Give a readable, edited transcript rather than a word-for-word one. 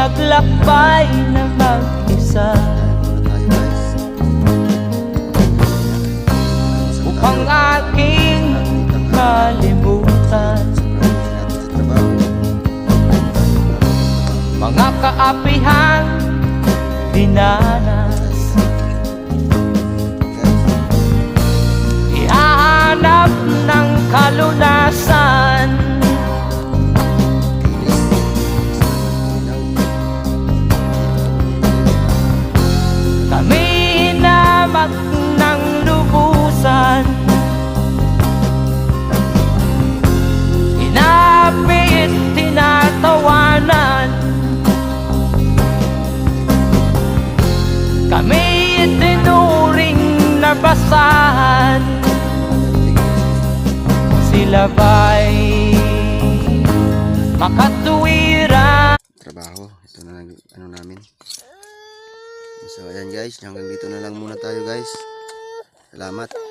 naglakbay na mag-isa upang aking kalimutan mga kaapihang dinanas. Ihahanap ng kalunasan kami hinamak ng lubusan, inapit, tinatawanan, kami itinuring na basahan. Sila ba'y makatuwiran? Trabaho, ito na lang ano namin. So ayan guys, hanggang dito na lang muna tayo guys. Salamat.